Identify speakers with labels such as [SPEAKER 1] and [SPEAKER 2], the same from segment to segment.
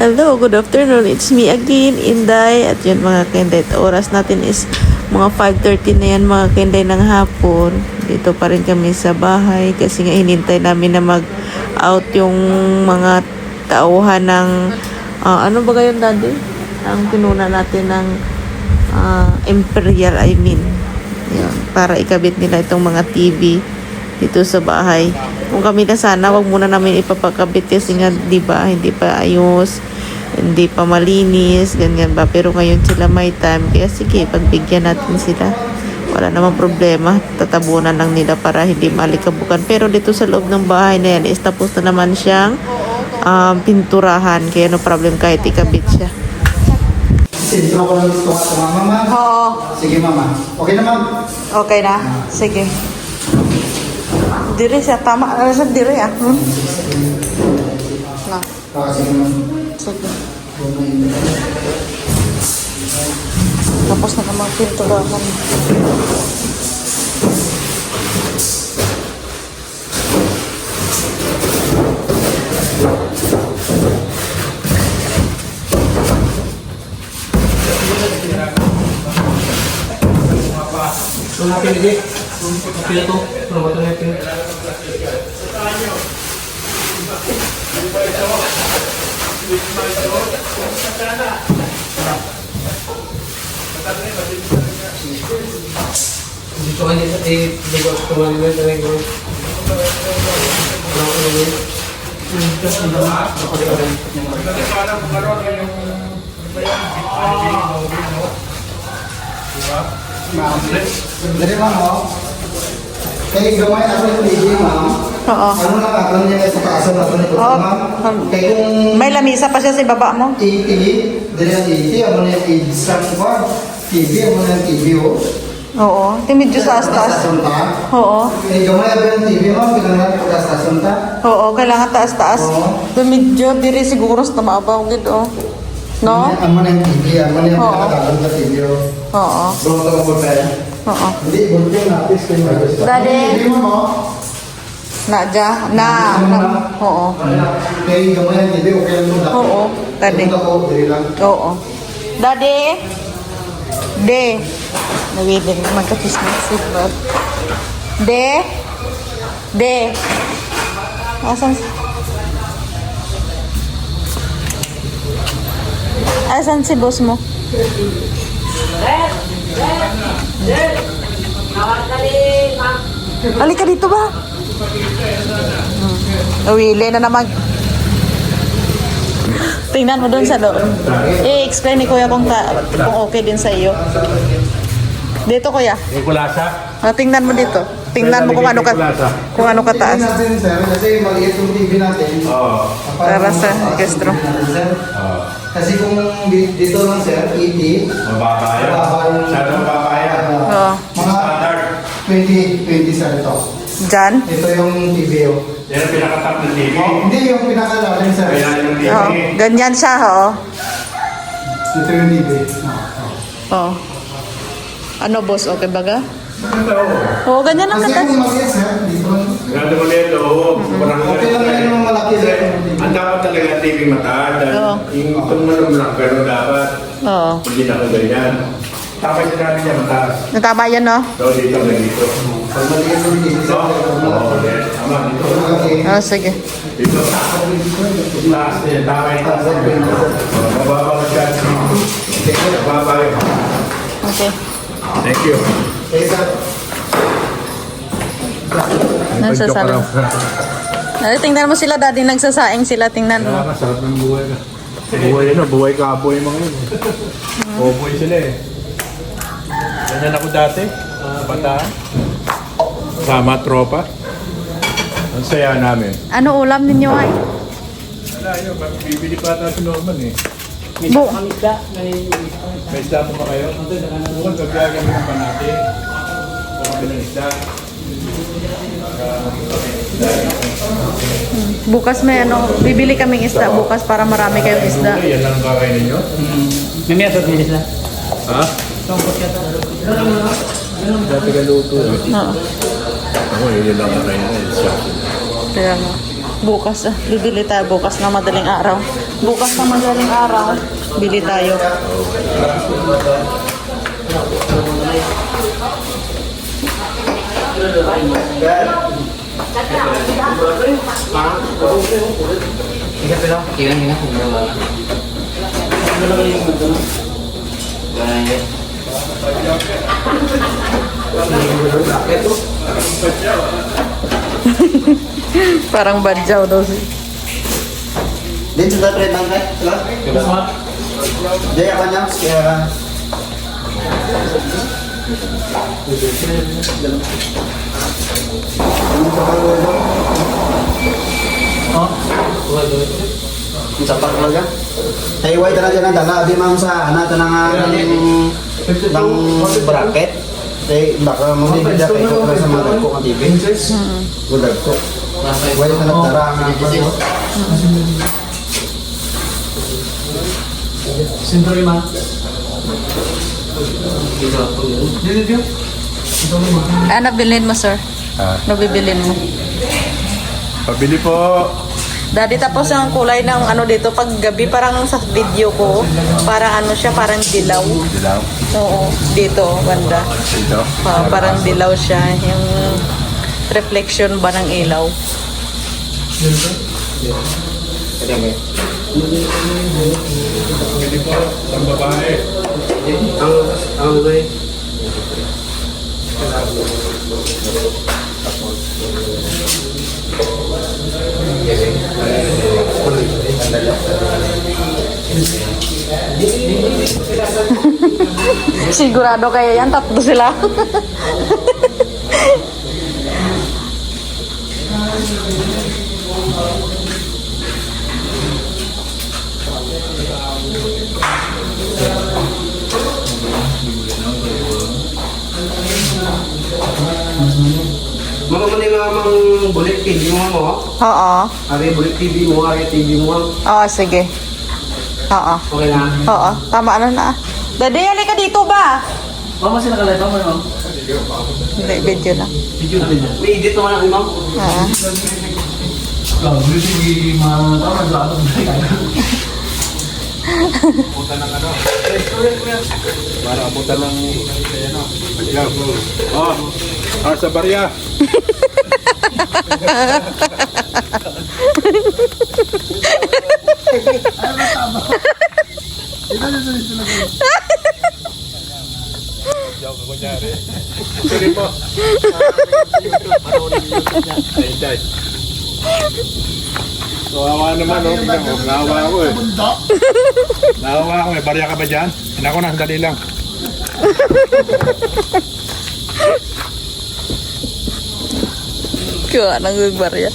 [SPEAKER 1] Hello, good afternoon. It's me again, Inday. At yun mga Kenday, oras natin is mga 5:30 na yan mga Kenday ng hapon. Dito pa rin kami sa bahay kasi nga hinintay namin na mag-out yung mga tauhan ng, ano ba gayon daddy? Ang pinuna natin ng Imperial, I mean. Yun, para ikabit nila itong mga TV dito sa bahay. Kung kami na sana, wag muna namin ipapakabit kasi nga, di ba, hindi pa ayos, hindi pa malinis, ganyan ba. Pero ngayon sila may time, kaya sige, pagbigyan natin sila. Wala namang problema, tatabunan lang nila para hindi malikabukan. Pero dito sa loob ng bahay na yan, is tapos na naman siyang pinturahan, kaya no problem kahit ikabit siya.
[SPEAKER 2] Sintro ko lang gusto ka sa mama.
[SPEAKER 1] Oo.
[SPEAKER 2] Sige mama. Okay na ma'am?
[SPEAKER 1] Okay na? Sige. Diri siya, tama. Ano siya diri ah? Na.
[SPEAKER 2] Sige ma'am.
[SPEAKER 1] Sige. Tapos na naman pinturahan.
[SPEAKER 3] Natin lagi. Pila to. Ano ba ito natin? Dito kan din digo ko man din ng group. Ano ko din? Just na ako din. Para magkaroon yung
[SPEAKER 2] Dari ma'am mo. Kaya gamay ako yung TV ma'am.
[SPEAKER 1] Oo.
[SPEAKER 2] Ano na kakon niya sa kaso na ito ni ma'am? Kaya kung
[SPEAKER 1] May lamisa pa siya sa baba mo?
[SPEAKER 2] TV, dari ang TV, ano na yung isang kwan. TV, ano na yung TV o.
[SPEAKER 1] Oo. Timidyo sa taas. Oo.
[SPEAKER 2] Kaya gamay ako yung TV ma'am, kailangan pagkastasun ta.
[SPEAKER 1] Oo, kailangan taas-taas.
[SPEAKER 2] Oo.
[SPEAKER 1] Timidyo, diri siguro sa tamabaw gid oh. No?
[SPEAKER 2] Amo na yung TV, amo na yung
[SPEAKER 1] Oo.
[SPEAKER 2] pinakatalong sa TV o.
[SPEAKER 1] Oo.
[SPEAKER 2] Bro, ito ko ba?
[SPEAKER 1] Oo.
[SPEAKER 2] Hindi, bunting natin sa inyo.
[SPEAKER 1] Daddy.
[SPEAKER 2] TV mo.
[SPEAKER 1] Na. Oo.
[SPEAKER 2] Kaya gamay ang TV, okay lang mo dapat.
[SPEAKER 1] Oo, daddy.
[SPEAKER 2] Punta ko, dali lang.
[SPEAKER 1] Oo. Daddy. De. Nawiling magka-chismis si Bob. De. Asan si boss mo? Halika dito ba? Uwili na naman. Tingnan mo doon sa loob. I-explain ni Kuya kung okay din sa iyo. Dito Kuya.
[SPEAKER 3] May kulasa.
[SPEAKER 1] Tingnan mo dito. Tingnan mo kung ano kataas.
[SPEAKER 2] Tingnan natin, sir, kasi maliit yung TV natin.
[SPEAKER 3] Oo.
[SPEAKER 1] Para sa orkestro.
[SPEAKER 3] Oo.
[SPEAKER 2] Kasi kung dito lang, sir, 80.
[SPEAKER 3] Mababa yan.
[SPEAKER 2] Mababa yung...
[SPEAKER 3] Masyado mababa yan.
[SPEAKER 1] Oo.
[SPEAKER 2] Mga
[SPEAKER 3] Standard.
[SPEAKER 2] 20, sir, ito.
[SPEAKER 1] Diyan.
[SPEAKER 2] Ito yung TV, oh.
[SPEAKER 3] Yan ang pinakatap ng TV.
[SPEAKER 2] Hindi, yung pinakalalim, sir.
[SPEAKER 3] Kaya yung TV.
[SPEAKER 1] Oo. Ganyan siya, oo.
[SPEAKER 2] Ito yung TV.
[SPEAKER 1] Oo. Ano boss, okay baga?
[SPEAKER 3] Maganda oo.
[SPEAKER 1] Oo, ganyan ang
[SPEAKER 2] Kasi
[SPEAKER 1] kataas.
[SPEAKER 2] kung maliit, sir, dito.
[SPEAKER 3] Maganda mo nito. Oo. Parang
[SPEAKER 2] Okay lang na yung malaki, sir.
[SPEAKER 3] Ang dapat talaga TV mataas.
[SPEAKER 1] Oo.
[SPEAKER 3] Yung itong manong lang, gano'n dapat.
[SPEAKER 1] Oo.
[SPEAKER 3] Hindi na ako ganyan. Tama yung sinabi niya mataas.
[SPEAKER 1] Natama yan, no?
[SPEAKER 3] So, dito na dito.
[SPEAKER 2] Pag maliit yung TV, sir,
[SPEAKER 3] Oo. Tama dito.
[SPEAKER 2] malaki.
[SPEAKER 1] Oo, sige.
[SPEAKER 3] Dito. Taas niya. Tama yung taas niya. Mababa ka siya. Mababa yun.
[SPEAKER 1] Okay.
[SPEAKER 3] Thank you.
[SPEAKER 2] Okay, sir.
[SPEAKER 1] Nagsasalo. Tingnan mo sila, daddy. Nagsasaing sila. Tingnan mo.
[SPEAKER 3] Sarap ng buhay ka. Buhay yun, buhay kapoy mga yun. Kapoy sila eh. Ganyan ako dati, bataan. Sama tropa. Ang saya namin.
[SPEAKER 1] Ano ulam ninyo ay?
[SPEAKER 3] Wala yun, bibili pa tayo si Norman eh.
[SPEAKER 1] Bu.
[SPEAKER 3] May isda mo ba kayo? Bukan pagbiyagan mo pa natin. Kung kami ng isda.
[SPEAKER 1] Bukas may ano, bibili kaming isda bukas para marami kayong isda.
[SPEAKER 3] Yan lang ang kakain ninyo?
[SPEAKER 4] Mamaya sa bilis na.
[SPEAKER 3] Ha? Dati ka luto.
[SPEAKER 1] Oo.
[SPEAKER 3] Ako, yun lang ang kakain nila.
[SPEAKER 1] Kaya nga. Bukas, bibili tayo bukas na madaling araw. Bukas na madaling araw, bili tayo. Parang badyaw daw si.
[SPEAKER 2] Din sudah pre bangkai. Sila. Dia apa nya? Ya.
[SPEAKER 4] Oh,
[SPEAKER 2] Sapak talaga. Tayway talaga ng dala abi ma'am sa ana tanang ng bracket. Tay baka mo bibigyan kay ko sa mga ko ng TV. Gudag ko. Way na nagtara nga ako.
[SPEAKER 4] Siyempre ma. Dito.
[SPEAKER 1] Ano bilhin mo, sir? Ano bibilin mo?
[SPEAKER 3] Pabili po.
[SPEAKER 1] Daddy, tapos ang kulay ng ano dito, pag gabi parang sa video ko, parang ano siya, parang dilaw.
[SPEAKER 3] Dilaw.
[SPEAKER 1] Oo, dito, banda.
[SPEAKER 3] Ito.
[SPEAKER 1] Parang dilaw siya, yung reflection ba ng ilaw.
[SPEAKER 3] Pabili po. Ang babae.
[SPEAKER 2] Ang way.
[SPEAKER 1] Sigurado kaya yan, tatlo sila.
[SPEAKER 2] Mga man mga bulik TV mo.
[SPEAKER 1] Oo.
[SPEAKER 2] Ari bulik TV mo, ari TV mo.
[SPEAKER 1] Oo, sige. Oo.
[SPEAKER 2] Okay na.
[SPEAKER 1] Oo, tama na. Daddy, halika dito ba?
[SPEAKER 4] Oh, masih nakalive mo no?
[SPEAKER 1] Hindi, video lang.
[SPEAKER 4] Video na video.
[SPEAKER 2] May edit naman ako, ma'am.
[SPEAKER 1] Oo.
[SPEAKER 4] Kalau dulu sih mana tahu ada apa
[SPEAKER 3] Punta ng ano. Para punta ng ano. Badyaw. Oh. Sa barya. Joke ko kunyari. Sorry po. Ay, day. Nawawa naman, no? Nawawa ako eh. Nawawa ako eh. Barya ka ba dyan? Hinako na, dali lang.
[SPEAKER 1] Kaya nang barya.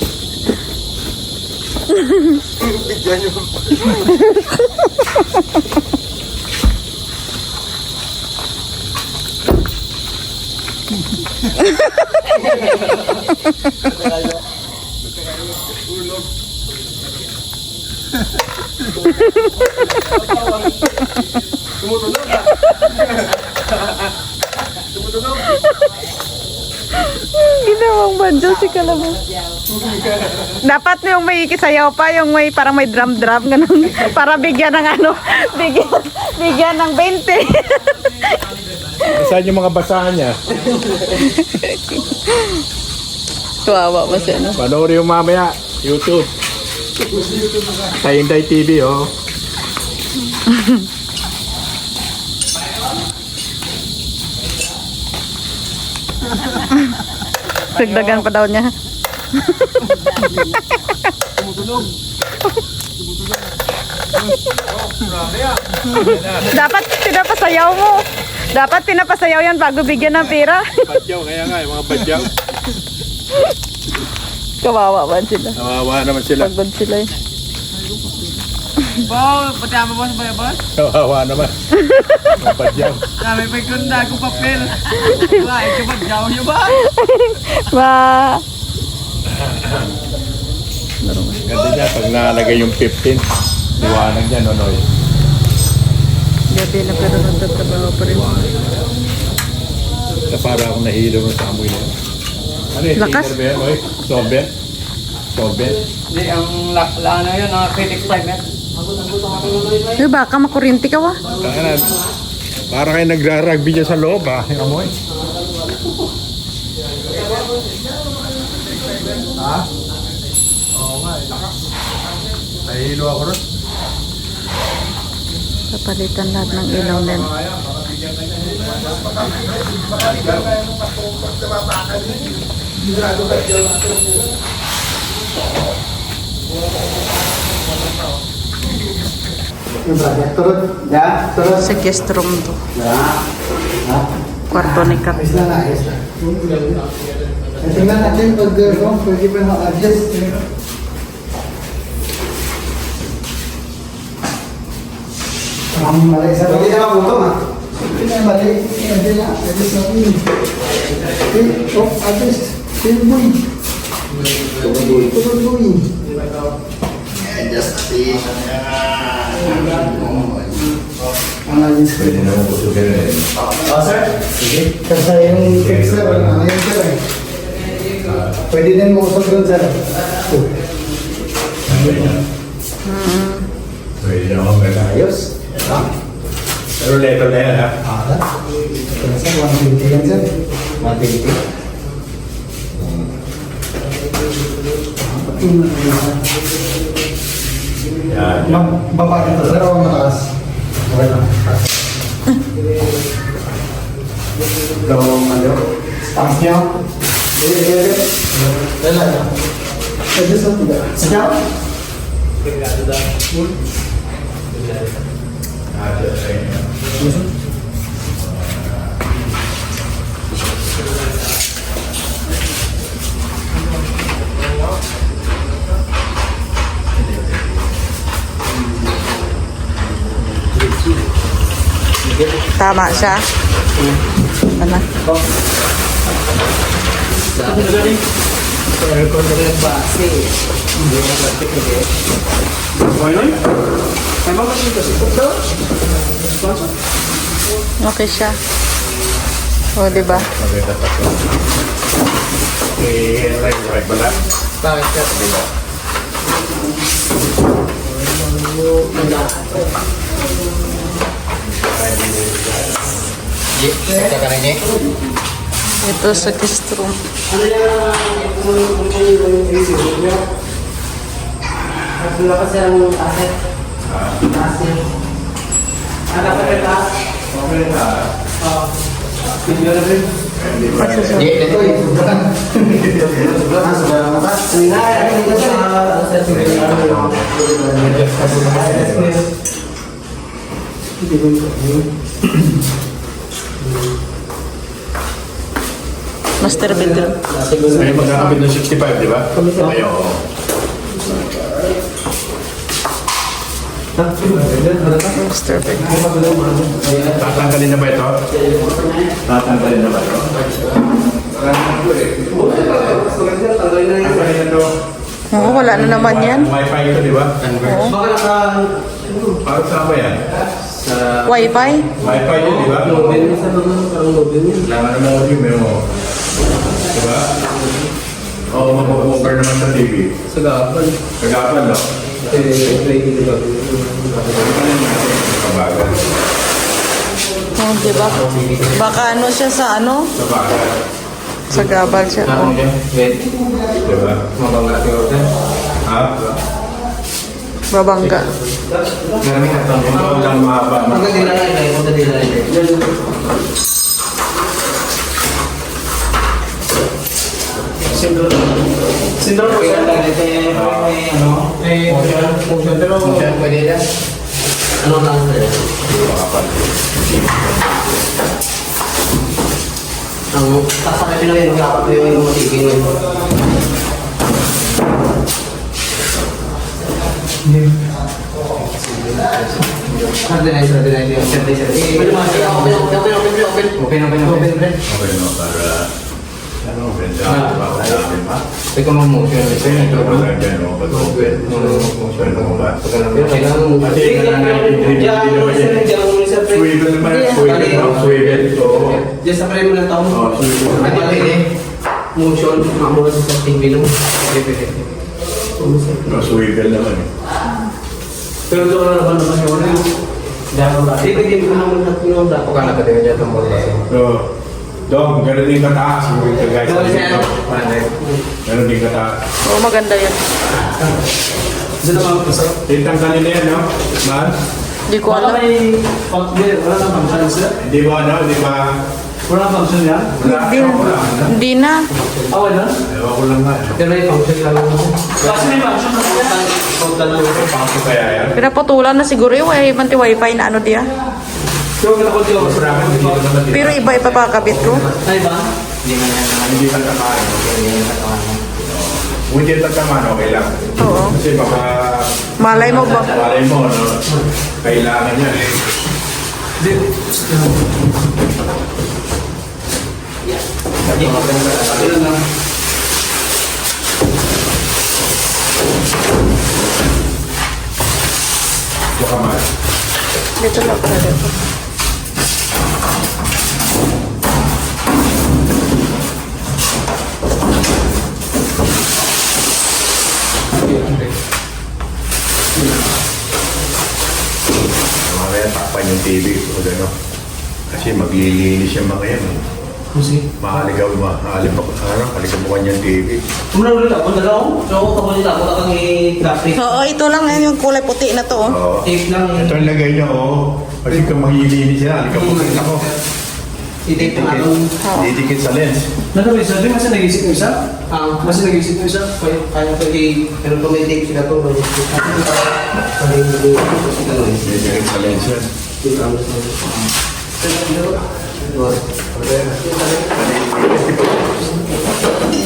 [SPEAKER 1] Ginawang banjo si Kalamo. Dapat yung may kisayaw pa, yung may parang may drum ganun. Para bigyan ng ano, bigyan ng 20.
[SPEAKER 3] Saan yung mga basahan niya?
[SPEAKER 1] Kawawa pa siya, no?
[SPEAKER 3] Panoorin yung mamaya. YouTube. Sa Inday TV, oh.
[SPEAKER 1] Dagdagan pa daw niya. Dapat pinapasayaw mo. Dapat pinapasayaw yan bago bigyan ng pera.
[SPEAKER 3] Badyaw, kaya nga, yung mga badyaw.
[SPEAKER 1] Kawawa ba sila?
[SPEAKER 3] Nawawa naman sila.
[SPEAKER 1] Pagod sila eh.
[SPEAKER 4] Wow, pati ama boss ba boss?
[SPEAKER 3] Nawawa naman. Mga badyaw.
[SPEAKER 4] Kami may kunda ko papel. Wah, ito ba jauh niyo ba?
[SPEAKER 1] Ma.
[SPEAKER 3] Ganda niya, pag nalagay yung 15, liwanag niya, Nonoy.
[SPEAKER 1] Gabi na pero nagtatrabaho pa rin.
[SPEAKER 3] Na para akong nahilo sa amoy na yun. Ano yun?
[SPEAKER 1] Lakas.
[SPEAKER 3] Tinder ba yan, Noy? Solvent? Sorbet.
[SPEAKER 4] Hindi, ang ano yun, ang critic primer.
[SPEAKER 1] Uy, baka makurinti ka wa.
[SPEAKER 3] Tangan, para kayo nagra-rugby dyan sa loob ah. Yung amoy. Ha? Oo nga, lakas. Nahihilo ako rin.
[SPEAKER 1] Papalitan lahat ng ilaw din.
[SPEAKER 2] Turut, ya, turut.
[SPEAKER 1] Sa guest room to.
[SPEAKER 2] Ya.
[SPEAKER 1] Kwarto ni Kat.
[SPEAKER 2] Ayos na, ayos na. Tingnan natin pag pwede pa na-adjust. Ang mali sa pwede na mabutong ah. Hindi na mali. Hindi na. Adjust na yun. Adjust. Turboy. Turboy. Adjust natin. Ang ayos.
[SPEAKER 3] Pwede na mo pusukin rin.
[SPEAKER 2] Sir? Sige. Kasi yung text sir, ano yun sir eh. Pwede din mo usap doon sir.
[SPEAKER 3] Pwede na ako gano'n.
[SPEAKER 2] Ayos.
[SPEAKER 3] Pero letter na yan ha.
[SPEAKER 2] Ara. Kaya sir, 120 yan sir. 120.
[SPEAKER 3] Yan.
[SPEAKER 2] Baba dito sir o mataas? Okay lang. Gawang ano? Stamp niya. Dala na. Adjust na tiga. Sige.
[SPEAKER 1] Tama siya. Ano? Okay siya. O, diba?
[SPEAKER 3] Maganda pa ito. Eh, right ba lang?
[SPEAKER 2] Bakit sir?
[SPEAKER 1] Ito sa guest room. Master bedroom.
[SPEAKER 3] Ay, magkakabit ng 65, di ba? Ay, oo.
[SPEAKER 1] Master bedroom.
[SPEAKER 3] Tatanggalin na ba ito? Tatanggalin na ba ito? Tatanggalin na ito.
[SPEAKER 1] Oo, wala na naman yan.
[SPEAKER 3] Wi-Fi ito, di ba?
[SPEAKER 1] Oo.
[SPEAKER 3] Parang saan ba yan?
[SPEAKER 1] Wi-Fi?
[SPEAKER 3] Wi-Fi yun, di ba? Kailangan ng audio mo. Di ba? Oo, mag-over naman sa TV. Kagapal, no? Kabagal.
[SPEAKER 1] Oo, diba? Baka ano siya sa ano?
[SPEAKER 3] Kabagal.
[SPEAKER 1] Sa gabal siya. Oo.
[SPEAKER 3] Di ba? Ha?
[SPEAKER 1] Babangga.
[SPEAKER 3] Ito lang mahaba.
[SPEAKER 2] Sindro po yan. Pwede yan. Ano lang sir? Ang tasakay pinawin, dapat ko yung matigin yun. Ikaw mag-motion. Diyan sa frame mo ng taon. Motion, mamura sa TV nung.
[SPEAKER 3] Swivel naman eh.
[SPEAKER 4] Pero doon na naman yung ano yung dahil ba? Ibigay ko naman na pinong dapat ka nakadagay dyan ng mga
[SPEAKER 3] So, Dong, gano'n din kataas yung guys. Gano'n din kataas.
[SPEAKER 1] Oo, maganda yan.
[SPEAKER 4] Isa naman masarap.
[SPEAKER 3] Tintang kanina yan, no? Man?
[SPEAKER 1] Hindi ko
[SPEAKER 4] Wala
[SPEAKER 1] alam.
[SPEAKER 4] may wala nang function sir?
[SPEAKER 3] Hindi ba ano? Hindi ba?
[SPEAKER 4] Wala nang function yan?
[SPEAKER 3] Wala.
[SPEAKER 1] Hindi na.
[SPEAKER 4] Awan na?
[SPEAKER 3] Ewan ko lang nga.
[SPEAKER 4] Pero may function lang naman. Kasi may function na yan. Ikaw lang yung
[SPEAKER 3] Pangko kaya yan?
[SPEAKER 1] Pinaputulan na siguro yung wifi na ano diya.
[SPEAKER 4] Pero kita ko dito.
[SPEAKER 3] Sobrang hindi ko naman din.
[SPEAKER 1] Pero iba ipapakabit ko.
[SPEAKER 4] Ay ba?
[SPEAKER 3] Hindi ka tamaan. Kung hindi ka tamaan, okay lang.
[SPEAKER 1] Oo.
[SPEAKER 3] Kasi baka...
[SPEAKER 1] Malay mo ba?
[SPEAKER 3] Malay mo, no? Kailangan yan eh. Baka man.
[SPEAKER 1] Dito lang pala dito.
[SPEAKER 3] Mamaya takpan yung TV o gano'n. Kasi maglilinis yung mga yan.
[SPEAKER 4] Kasi?
[SPEAKER 3] Mahaligaw mo yung TV.
[SPEAKER 4] Kung ulit ako, dalaw. So, kapag nila ako, nakang i-graphic.
[SPEAKER 1] Oo, ito lang yan yung kulay puti na to. Oh.
[SPEAKER 3] Oo.
[SPEAKER 4] Tape lang.
[SPEAKER 3] Ito ang lagay niya, oh. Kasi kung maglilinis yan, halika po rin ako.
[SPEAKER 4] I-tape na ako.
[SPEAKER 3] Didikit sa lens.
[SPEAKER 4] Nandun isa, di mas nag-isip yung isa? Mas nag-isip yung isa? Kaya ko pero kung may tape sila to, may
[SPEAKER 3] Didikit sa lens yan.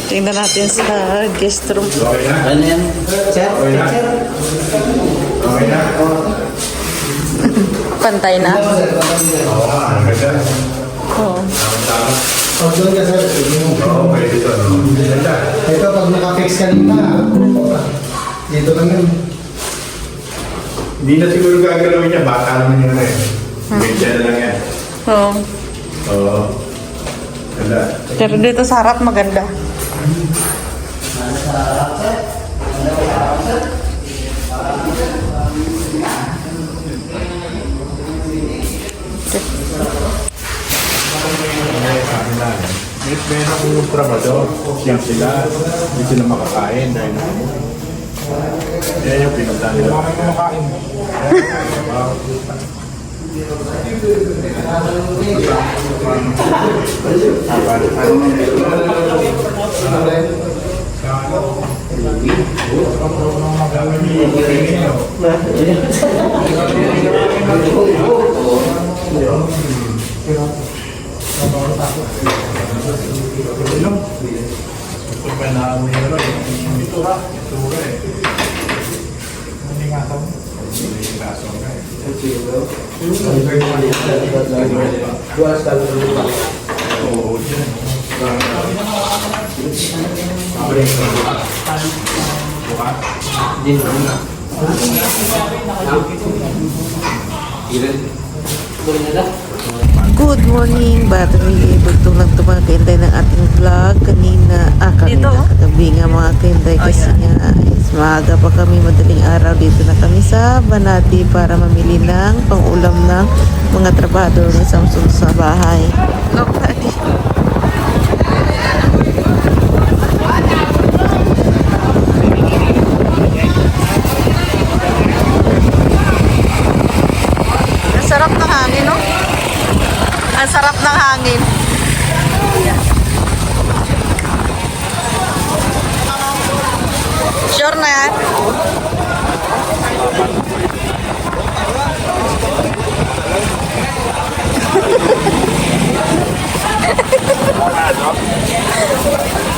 [SPEAKER 1] Tingnan natin sa guest room.
[SPEAKER 3] Okay na?
[SPEAKER 2] Ano yan? Sir?
[SPEAKER 3] Okay na? Okay na?
[SPEAKER 1] Pantay na.
[SPEAKER 3] Oo, ang ganda.
[SPEAKER 1] Oo.
[SPEAKER 3] Tama-tama.
[SPEAKER 2] Oh, doon ka sir.
[SPEAKER 3] Oo, pwede ito, no? Ganda.
[SPEAKER 2] Ito pag naka-fix kanina, dito lang yun.
[SPEAKER 3] Hindi na siguro gagalawin niya, bata naman yun eh. Medya na lang yan.
[SPEAKER 1] Oo.
[SPEAKER 3] Oo. Ganda.
[SPEAKER 1] Pero dito sa harap maganda.
[SPEAKER 3] May akong trabador. Siyang sila. Hindi sila makakain. Dahil yan yung pinunta nila. Makakain.
[SPEAKER 1] Good morning, battery. Bugtong lang ito mga kainday ng ating vlog kanina. Kagabi nga mga kainday kasi nga is maaga pa kami, madaling araw. Dito na kami sa Banati para mamili ng pang-ulam ng mga trabahador ng Samsung sa bahay. Look, buddy. Ang sarap ng hangin, no? Ang sarap ng hangin. Sure na yan?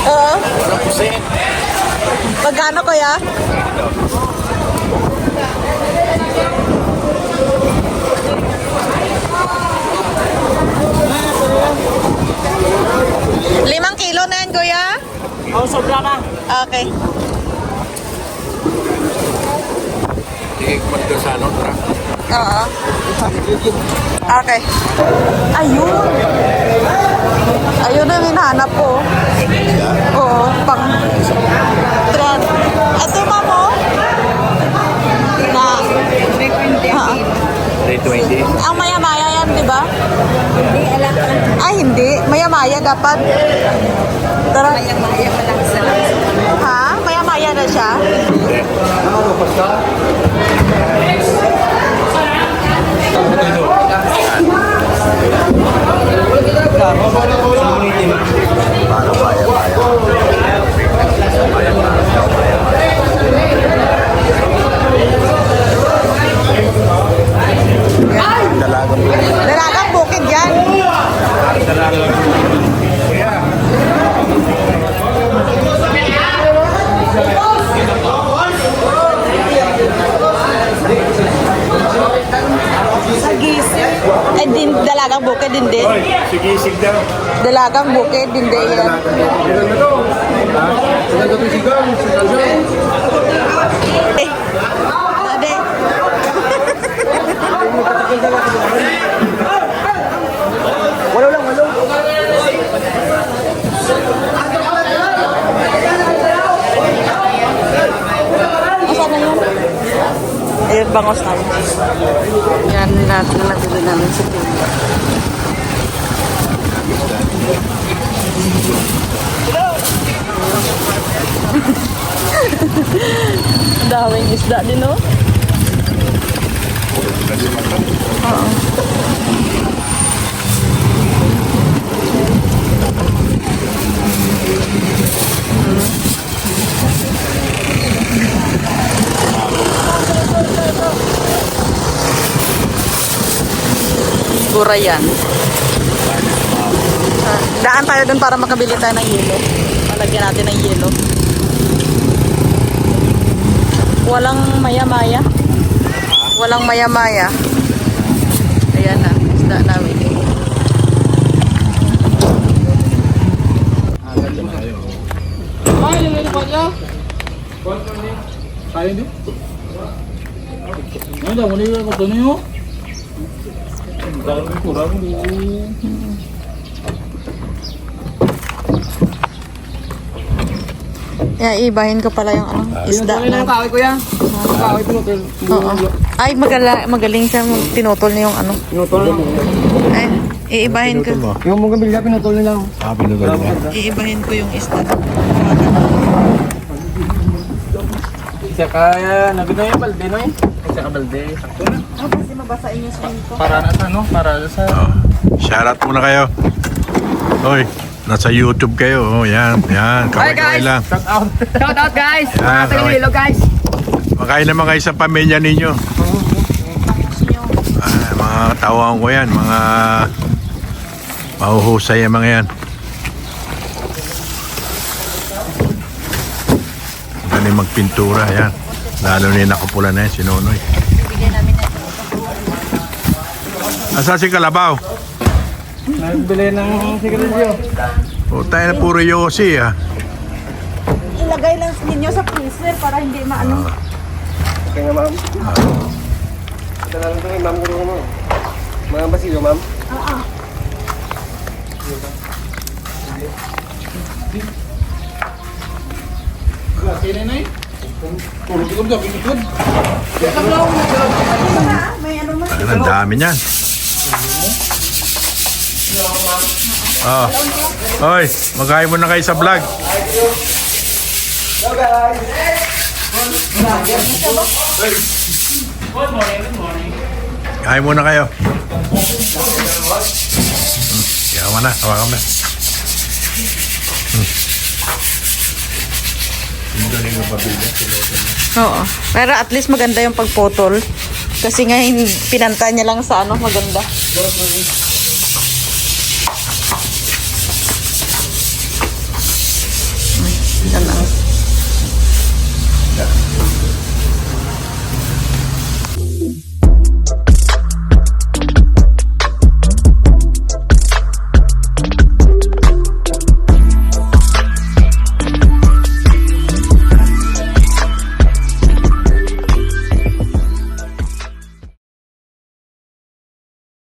[SPEAKER 1] Oo. Magkano kaya? Kilo na yan, kuya?
[SPEAKER 4] Oo, sobra na.
[SPEAKER 1] Okay.
[SPEAKER 3] Tikman ka sa ano, truck.
[SPEAKER 1] Oo. Okay. Ayun. Ayun na hinahanap ko. Oo, pang trend. Ito, mamo.
[SPEAKER 3] May 20.
[SPEAKER 1] Ang maya-maya yan, di ba? Hindi, alam. Ay, hindi. Maya-maya dapat. Tara. Maya-maya pa lang sa ha? Maya-maya na siya?
[SPEAKER 3] Hindi.
[SPEAKER 2] Para baya-baya. Dalagang
[SPEAKER 1] Dalagang bukid yan. Eh, din, dalagang bukid, hindi.
[SPEAKER 3] Hoy, sige, sig daw.
[SPEAKER 1] Dalagang bukid, hindi yan. Eh, ade. Asan na yun? Ayun, bangos na yun. Yan natin na nabili namin sa tinda. Daming isda din, no? Oo. Sigura yan. Daan tayo dun para makabili tayo ng yelo. Palagyan natin ng yelo. Walang maya-maya. Walang maya-maya. Ayan na, isda namin.
[SPEAKER 4] Kaya din? Ano daw, muna yung magkano yun? Ang dami kurang din.
[SPEAKER 1] Ibahin ko pala yung isda na.
[SPEAKER 4] Kaway ko yan. Kaway ko.
[SPEAKER 1] Oo. Ay, magaling siya. Tinutol niya yung ano.
[SPEAKER 4] Pinutol lang.
[SPEAKER 1] Ay, iibahin ko.
[SPEAKER 4] Yung mga bilya, pinutol nila.
[SPEAKER 3] Pinutol mo.
[SPEAKER 1] Iibahin ko yung isda.
[SPEAKER 4] Saka, nabito yung balde, no eh? Saka balde, sakto na.
[SPEAKER 1] Kasi mabasain niya sa ko.
[SPEAKER 4] Para na sa, no? Para sa...
[SPEAKER 3] Shoutout muna kayo. Hoy, nasa YouTube kayo. Oh, yan, yan. Kaway-kaway lang.
[SPEAKER 4] Shout out. Shout out, guys.
[SPEAKER 3] Mga
[SPEAKER 4] Tagaililo, guys.
[SPEAKER 3] Makain naman kayo sa pamilya ninyo. Mga tawang ko yan. Mga mahuhusay yung mga yan. Galing magpintura, yan. Lalo na yung nakapula na yan, si Nonoy. Asa si Kalabaw?
[SPEAKER 4] Nagbili ng sigarilyo.
[SPEAKER 3] O tayo na puro yosi, ha.
[SPEAKER 1] Ilagay lang ninyo sa freezer para hindi maano.
[SPEAKER 4] Okay nga, ma'am. Ito na lang ito kay ma'am. Mga basilyo, ma'am. Sino na eh? Puro-puro ka, pinikod.
[SPEAKER 1] May ano man.
[SPEAKER 3] Ang dami niyan. Oh. Hoy, magkain muna kayo sa vlog.
[SPEAKER 4] Hello, guys.
[SPEAKER 3] Kain muna kayo. Yaman na, hawakan na.
[SPEAKER 1] Oo. Pero at least maganda yung pagpotol. Kasi nga pinanta niya lang sa ano, maganda. Yan ang